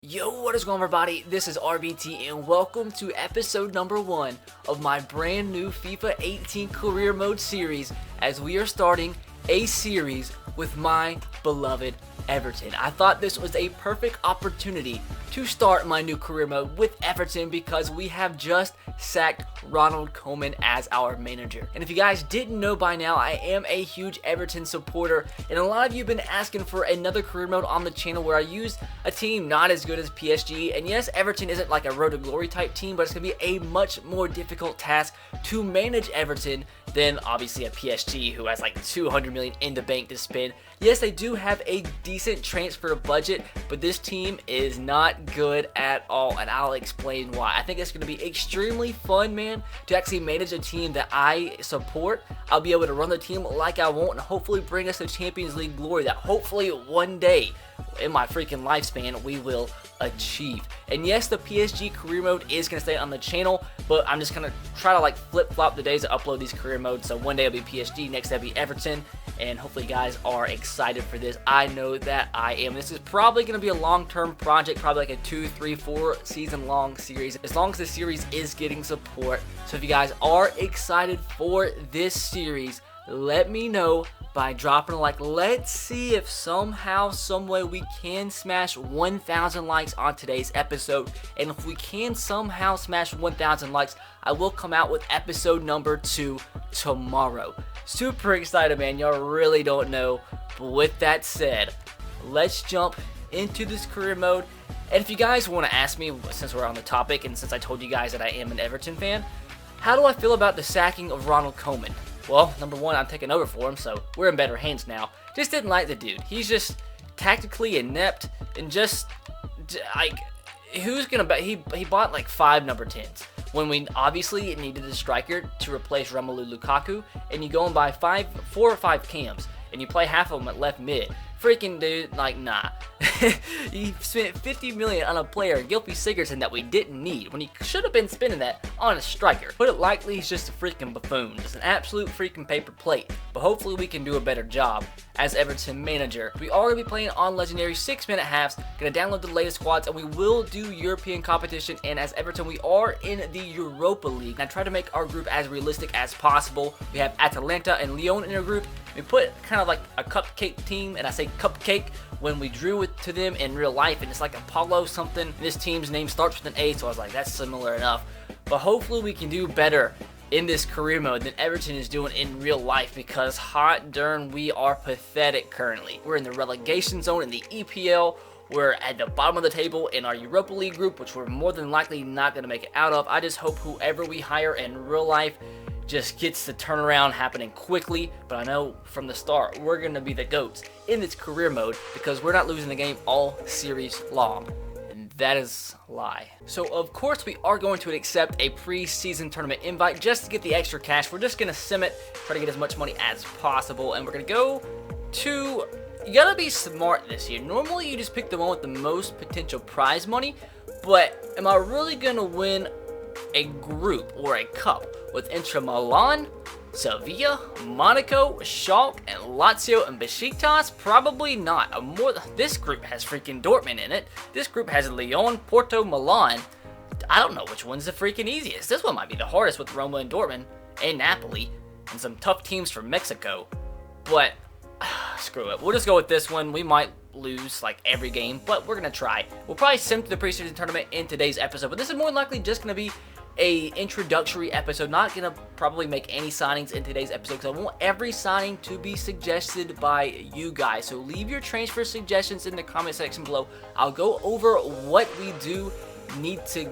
Yo, what is going on, everybody? This is RBT and welcome to episode number 1 of my brand new FIFA 18 career mode series as we are starting a series with my beloved Everton. I thought this was a perfect opportunity to start my new career mode with Everton because we have just sacked Ronald Koeman as our manager. And if you guys didn't know by now, I am a huge Everton supporter, and a lot of you have been asking for another career mode on the channel where I use a team not as good as PSG. And yes, Everton isn't like a Road to Glory type team, but it's going to be a much more difficult task to manage Everton than obviously a PSG who has like 200 million in the bank to spend. Yes, they do have a decent transfer budget, but this team is not good at all, and I'll explain why. I think it's going to be extremely fun, man, to actually manage a team that I support. I'll be able to run the team like I want and hopefully bring us to Champions League glory that hopefully one day in my freaking lifespan we will achieve. And yes, the PSG career mode is going to stay on the channel, but I'm just going to try to like flip-flop the days to upload these career modes. So one day it'll be PSG, next day it'll be Everton, and hopefully you guys are excited for this. I know that I am. This is probably going to be a long-term project, probably like a 2, 3, 4 season long series, as long as the series is getting support. So if you guys are excited for this series, let me know by dropping a like. Let's see if somehow, someway we can smash 1,000 likes on today's episode. And if we can somehow smash 1,000 likes, I will come out with episode number 2 tomorrow. Super excited, man. Y'all really don't know. But with that said, let's jump into this career mode. And if you guys want to ask me, since we're on the topic and since I told you guys that I am an Everton fan, how do I feel about the sacking of Ronald Koeman? Well, number one, I'm taking over for him, so we're in better hands now. Just didn't like the dude. He's just tactically inept and just, like, who's going to bet? He bought like 5 number 10s when we obviously needed a striker to replace Romelu Lukaku, and you go and buy 4 or 5 cams, and you play half of them at left mid. Freaking dude, like, nah. He spent 50 million on a player, Gylfi Sigurdsson, that we didn't need when he should have been spending that on a striker. Put it lightly, he's just a freaking buffoon, just an absolute freaking paper plate. But hopefully we can do a better job as Everton manager. We are going to be playing on legendary 6-minute halves, going to download the latest squads, and we will do European competition. And as Everton, we are in the Europa League, and I try to make our group as realistic as possible. We have Atalanta and Lewin in our group. We put kind of like a cupcake team, and I say cupcake when we drew it to them in real life, and it's like Apollo something. This team's name starts with an A, so I was like, that's similar enough. But hopefully we can do better in this career mode than Everton is doing in real life, because hot darn, we are pathetic currently. We're in the relegation zone in the EPL. We're at the bottom of the table in our Europa League group, which we're more than likely not going to make it out of. I just hope whoever we hire in real life just gets the turnaround happening quickly. But I know from the start we're going to be the GOATs in this career mode because we're not losing the game all series long. And that is a lie. So of course we are going to accept a pre-season tournament invite just to get the extra cash. We're just going to sim it, try to get as much money as possible. And we're going to go to... You got to be smart this year. Normally you just pick the one with the most potential prize money. But am I really going to win a group or a cup with Inter Milan, Sevilla, Monaco, Schalke, and Lazio and Besiktas? Probably not. This group has freaking Dortmund in it. This group has Lyon, Porto, Milan. I don't know which one's the freaking easiest. This one might be the hardest with Roma and Dortmund and Napoli and some tough teams from Mexico. But screw it. We'll just go with this one. We might lose like every game, but we're gonna try. We'll probably sim to the preseason tournament in today's episode, but this is more than likely just gonna be a introductory episode. Not gonna probably make any signings in today's episode because I want every signing to be suggested by you guys. So leave your transfer suggestions in the comment section below. I'll go over what we do need to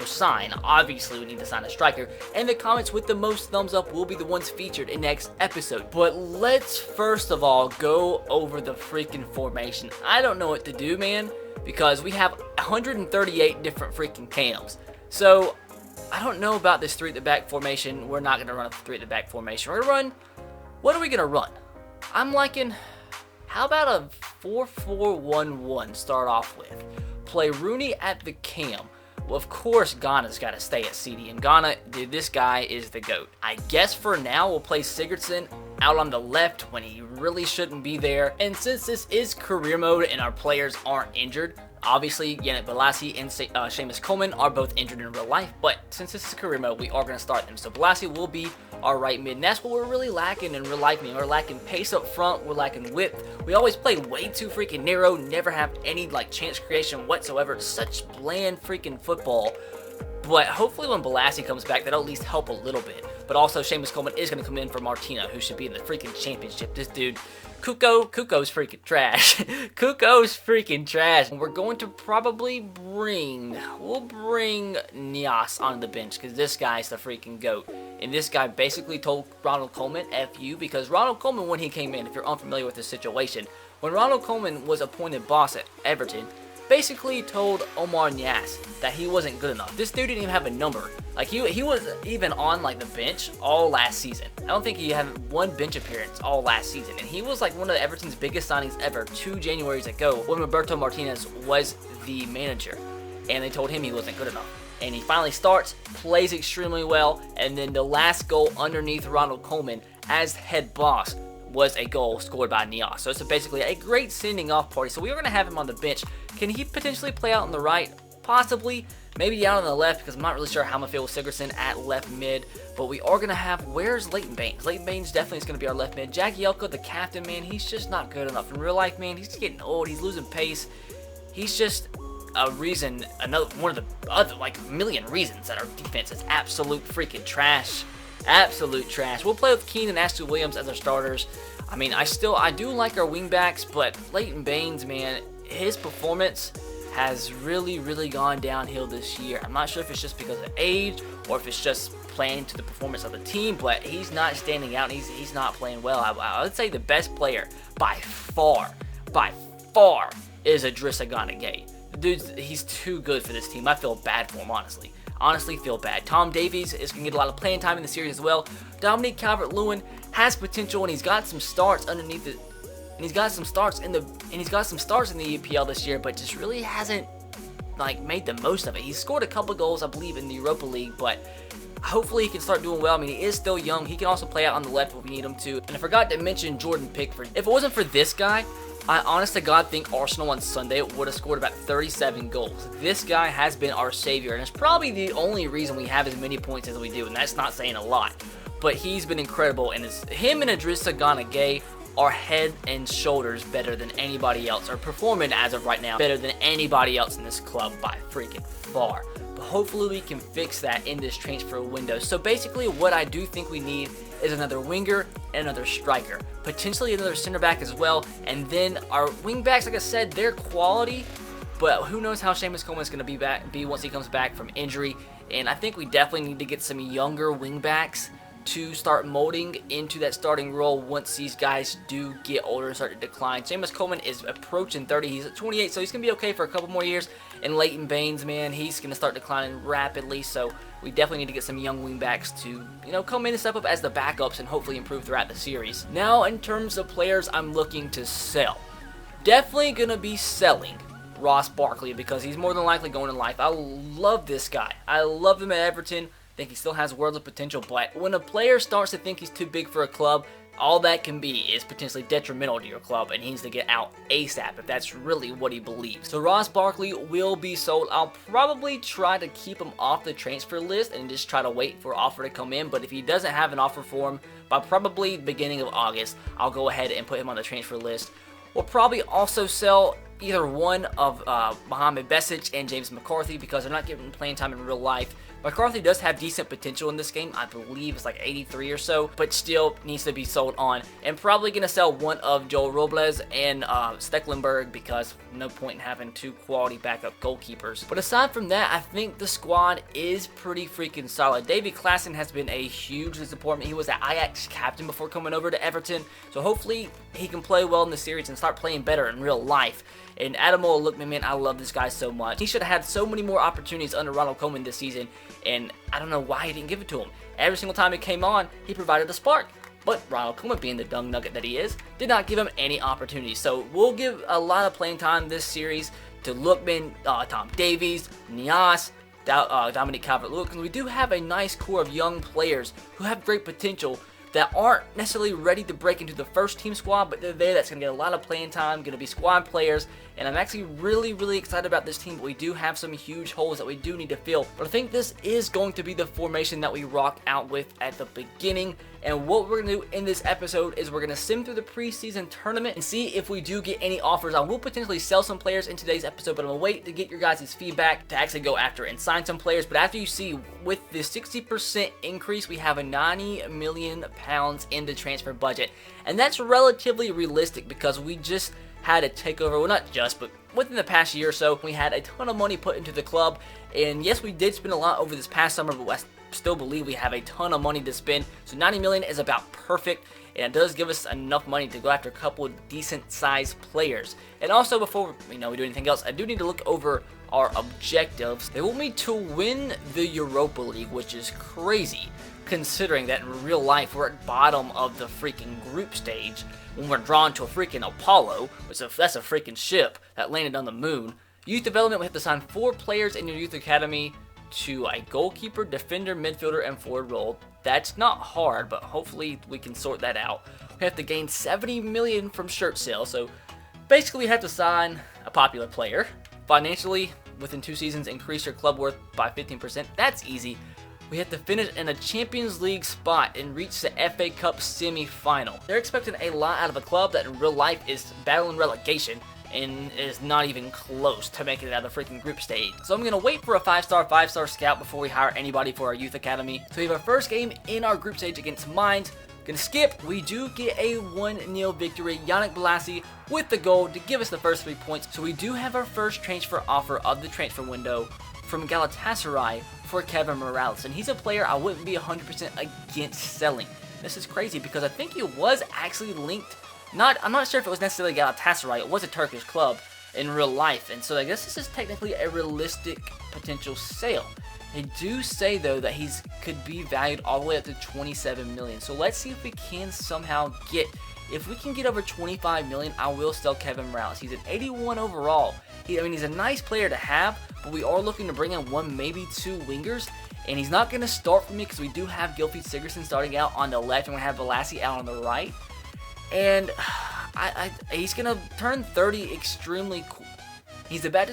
sign. Obviously, we need to sign a striker, and the comments with the most thumbs up will be the ones featured in next episode. But let's first of all go over the freaking formation. I don't know what to do, man, because we have 138 different freaking cams. So I don't know about this 3 at the back formation. We're not going to run a 3 at the back formation. We're going to run, what are we going to run? I'm liking, how about a 4-4-1-1 start off with? Play Rooney at the cam. Well, of course, Ghana's got to stay at CD, and Ghana, dude, this guy is the GOAT. I guess for now, we'll play Sigurdsson out on the left when he really shouldn't be there. And since this is career mode and our players aren't injured, Obviously, Yannick Bolasie and Seamus Coleman are both injured in real life, but since this is career mode, we are going to start them. So Bolasie will be our right mid, and that's what we're really lacking in real life. We're lacking pace up front, we're lacking width. We always play way too freaking narrow, never have any like chance creation whatsoever. It's such bland freaking football. But hopefully when Bolasie comes back, that'll at least help a little bit. But also, Seamus Coleman is going to come in for Martina, who should be in the freaking championship. This dude, Kuko's freaking trash. Kuko's freaking trash. And we're going to probably bring Nias on the bench, because this guy's the freaking GOAT. And this guy basically told Ronald Koeman, F you, because Ronald Koeman, when he came in, if you're unfamiliar with this situation, when Ronald Koeman was appointed boss at Everton, basically told Omar Nias that he wasn't good enough. This dude didn't even have a number. Like, he was even on, like, the bench all last season. I don't think he had one bench appearance all last season. And he was, like, one of Everton's biggest signings ever 2 Januaries ago when Roberto Martinez was the manager. And they told him he wasn't good enough. And he finally starts, plays extremely well, and then the last goal underneath Ronald Koeman as head boss was a goal scored by Nias. So it's basically a great sending off party. So we are going to have him on the bench. Can he potentially play out on the right? Possibly. Maybe out on the left, because I'm not really sure how I'm going to feel with Sigurdsson at left mid. But we are going to have, where's Leighton Baines? Leighton Baines definitely is going to be our left mid. Jagielka, the captain, man, he's just not good enough. In real life, man, he's getting old. He's losing pace. He's just a reason, one of the other, like, million reasons that our defense is absolute freaking trash. Absolute trash. We'll play with Keane and Ashley Williams as our starters. I mean, I do like our wingbacks, but Leighton Baines, man, his performance has really gone downhill this year. I'm not sure if it's just because of age or if it's just playing to the performance of the team, but he's not standing out. He's not playing well. I would say the best player by far is Idrissa Gana Gueye. Dude, he's too good for this team. I feel bad for him, honestly. Honestly feel bad. Tom Davies is going to get a lot of playing time in the series as well. Dominique Calvert Lewin has potential, and he's got some starts underneath it. And he's got some starts in the EPL this year, but just really hasn't like made the most of it. He's scored a couple goals, I believe, in the Europa League, but hopefully he can start doing well. I mean, he is still young. He can also play out on the left if we need him to. And I forgot to mention Jordan Pickford. If it wasn't for this guy, I honest to God think Arsenal on Sunday would have scored about 37 goals. This guy has been our savior, and it's probably the only reason we have as many points as we do, and that's not saying a lot. But he's been incredible, and him and Idrissa Gana Gueye are head and shoulders better than anybody else, are performing as of right now better than anybody else in this club by freaking far. But hopefully we can fix that in this transfer window. So basically what I do think we need is another winger and another striker, potentially another center back as well. And then our wing backs, like I said, they're quality, but who knows how Seamus Coleman is going to be once he comes back from injury. And I think we definitely need to get some younger wing backs to start molding into that starting role once these guys do get older and start to decline. Seamus Coleman is approaching 30. He's at 28, so he's going to be okay for a couple more years. And Leighton Baines, man, he's going to start declining rapidly, so we definitely need to get some young wingbacks to, come in and step up as the backups and hopefully improve throughout the series. Now, in terms of players I'm looking to sell, definitely going to be selling Ross Barkley because he's more than likely going in life. I love this guy. I love him at Everton. I think he still has worlds of potential, but when a player starts to think he's too big for a club, all that can be is potentially detrimental to your club, and he needs to get out ASAP if that's really what he believes. So Ross Barkley will be sold. I'll probably try to keep him off the transfer list and just try to wait for an offer to come in, but if he doesn't have an offer for him by probably the beginning of August, I'll go ahead and put him on the transfer list. We'll probably also sell either one of Mohamed Besic and James McCarthy because they're not getting playing time in real life. McCarthy does have decent potential in this game. I believe it's like 83 or so, but still needs to be sold on. And probably going to sell one of Joel Robles and Stecklenburg because no point in having two quality backup goalkeepers. But aside from that, I think the squad is pretty freaking solid. Davy Klaassen has been a huge disappointment. He was the Ajax captain before coming over to Everton, so hopefully he can play well in the series and start playing better in real life. And Adamola Lookman, man, I love this guy so much. He should have had so many more opportunities under Ronald Koeman this season, and I don't know why he didn't give it to him. Every single time he came on, he provided a spark. But Ronald Koeman, being the dung nugget that he is, did not give him any opportunities. So we'll give a lot of playing time this series to Lookman, Tom Davies, Nias, Dominique Calvert-Lewin. We do have a nice core of young players who have great potential that aren't necessarily ready to break into the first team squad, but they're there. That's going to get a lot of playing time, going to be squad players, and I'm actually really excited about this team, but we do have some huge holes that we do need to fill. But I think this is going to be the formation that we rock out with at the beginning, and what we're going to do in this episode is we're going to sim through the preseason tournament and see if we do get any offers. I will potentially sell some players in today's episode, but I'm going to wait to get your guys' feedback to actually go after and sign some players. But after you see, with the 60% increase, we have a £90 million in the transfer budget, and that's relatively realistic because we just had a takeover. Well, not just, but within the past year or so, we had a ton of money put into the club, and yes, we did spend a lot over this past summer, but I still believe we have a ton of money to spend. So 90 million is about perfect, and it does give us enough money to go after a couple of decent sized players. And also, before we do anything else, I do need to look over our objectives. They want me to win the Europa League, which is crazy considering that in real life we're at bottom of the freaking group stage when we're drawn to a freaking Apollo, which that's a freaking ship that landed on the moon. Youth development, we have to sign 4 players in your youth academy to a goalkeeper, defender, midfielder, and forward role. That's not hard, but hopefully we can sort that out. We have to gain 70 million from shirt sales, so basically we have to sign a popular player. Financially, within 2 seasons, increase your club worth by 15%. That's easy. We have to finish in a Champions League spot and reach the FA Cup semi-final. They're expecting a lot out of a club that in real life is battling relegation and is not even close to making it out of the freaking group stage. So I'm going to wait for a 5-star scout before we hire anybody for our youth academy. So we have our first game in our group stage against Mainz. Gonna skip. We do get a 1-0 victory. Yannick Bolasie with the goal to give us the first 3 points. So we do have our first transfer offer of the transfer window from Galatasaray for Kevin Morales, and he's a player I wouldn't be 100% against selling. This is crazy because I think it was actually linked. I'm not sure if it was necessarily Galatasaray. It was a Turkish club in real life, and so I guess this is technically a realistic potential sale. They do say though that he's could be valued all the way up to 27 million. So let's see if we can somehow get. If we can get over 25 million, I will sell Kevin Morales. He's an 81 overall. He's a nice player to have, but we are looking to bring in 1, maybe 2 wingers. And he's not going to start for me because we do have Gylfi Sigurdsson starting out on the left, and we have Bolasie out on the right. And he's going to turn 30 extremely quick. He's about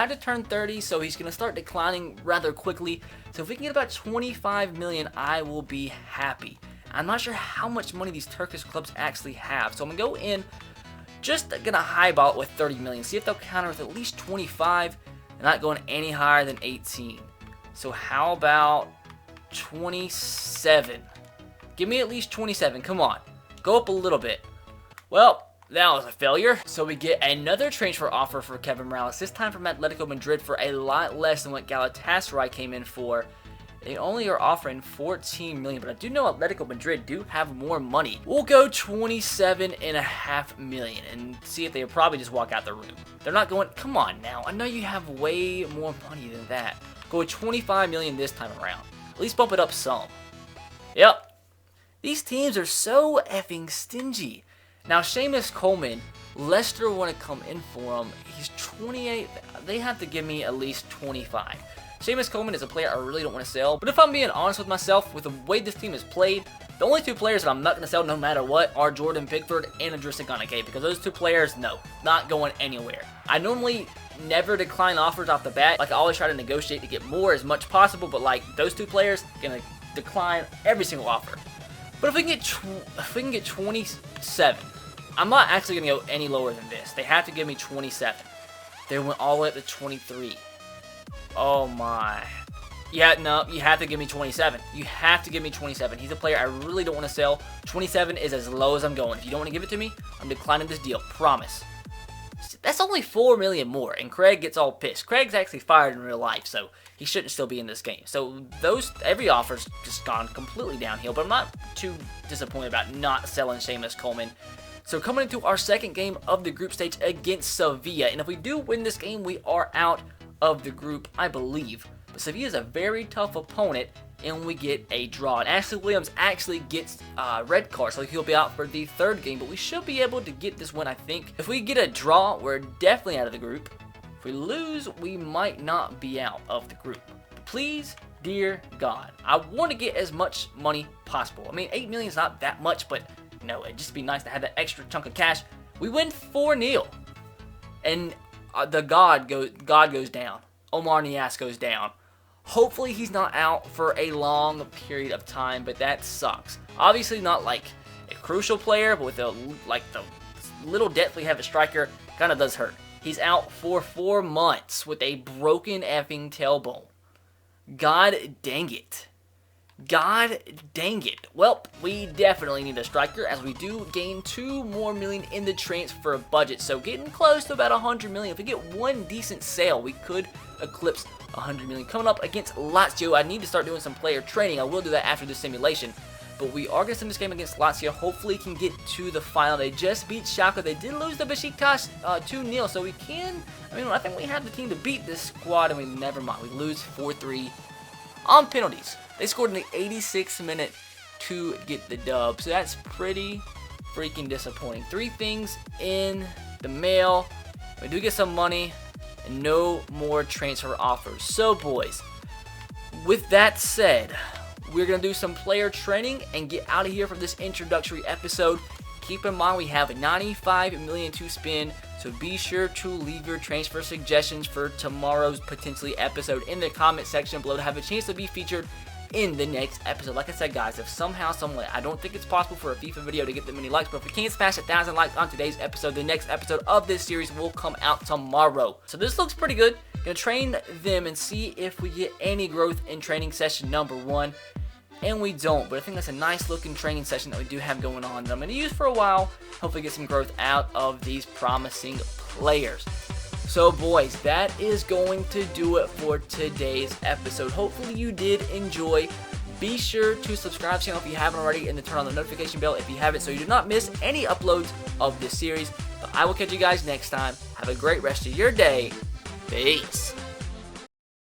to turn 30, so he's going to start declining rather quickly. So if we can get about 25 million, I will be happy. I'm not sure how much money these Turkish clubs actually have, so I'm going to go in, just going to highball it with 30 million. See if they'll counter with at least 25, and not going any higher than 18. So how about 27? Give me at least 27, come on. Go up a little bit. Well, that was a failure. So we get another transfer offer for Kevin Morales, this time from Atletico Madrid for a lot less than what Galatasaray came in for. They only are offering 14 million, but I do know Atletico Madrid do have more money. We'll go 27.5 million and see if they probably just walk out the room. They're not going, come on now. I know you have way more money than that. Go with 25 million this time around. At least bump it up some. Yep. These teams are so effing stingy. Now, Seamus Coleman, Leicester want to come in for him. He's 28. They have to give me at least 25. Seamus Coleman is a player I really don't want to sell. But if I'm being honest with myself, with the way this team is played, the only 2 players that I'm not going to sell no matter what are Jordan Pickford and Idrissa Gana Gueye, because those 2 players, no, not going anywhere. I normally never decline offers off the bat. Like, I always try to negotiate to get more as much possible, but like those 2 players, going to decline every single offer. But if we can get 27, I'm not actually going to go any lower than this. They have to give me 27. They went all the way up to 23. Oh my. Yeah, no, you have to give me 27. You have to give me 27. He's a player I really don't want to sell. 27 is as low as I'm going. If you don't want to give it to me, I'm declining this deal. Promise. That's only 4 million more, and Craig gets all pissed. Craig's actually fired in real life, so he shouldn't still be in this game. So every offer's just gone completely downhill, but I'm not too disappointed about not selling Seamus Coleman. So coming into our second game of the group stage against Sevilla, and if we do win this game, we are out of the group, I believe. But Sevilla is a very tough opponent, and we get a draw. And Ashley Williams actually gets a red card, so he'll be out for the 3rd game, but we should be able to get this one, I think. If we get a draw, we're definitely out of the group. If we lose, we might not be out of the group. Please Dear God, I want to get as much money possible. I mean, 8 million is not that much, but it'd just be nice to have that extra chunk of cash. We win 4-0, and the God goes down. Omar Nias goes down. Hopefully he's not out for a long period of time, but that sucks. Obviously not like a crucial player, but with the little depth we have at striker, kind of does hurt. He's out for 4 months with a broken effing tailbone. God dang it. God dang it. Well, we definitely need a striker, as we do gain 2 more million in the transfer budget. So getting close to about 100 million. If we get one decent sale, we could eclipse 100 million. Coming up against Lazio, I need to start doing some player training. I will do that after this simulation. But we are going to send this game against Lazio. Hopefully can get to the final. They just beat Schalke. They did lose to Besiktas 2-0. So we can, I think we have the team to beat this squad. And never mind. We lose 4-3 on penalties. They scored in the 86th minute to get the dub. So that's pretty freaking disappointing. 3 things in the mail. We do get some money and no more transfer offers. So boys, with that said, we're going to do some player training and get out of here from this introductory episode. Keep in mind we have 95 million to spend, so be sure to leave your transfer suggestions for tomorrow's potentially episode in the comment section below to have a chance to be featured in the next episode. Like I said, guys, if somehow, someway, I don't think it's possible for a FIFA video to get that many likes, but if we can't smash 1,000 likes on today's episode, the next episode of this series will come out tomorrow. So this looks pretty good. Gonna train them and see if we get any growth in training session number 1. And we don't, but I think that's a nice looking training session that we do have going on that I'm going to use for a while. Hopefully get some growth out of these promising players. So boys, that is going to do it for today's episode. Hopefully you did enjoy. Be sure to subscribe to the channel if you haven't already and to turn on the notification bell if you haven't, so you do not miss any uploads of this series. But I will catch you guys next time. Have a great rest of your day. Peace.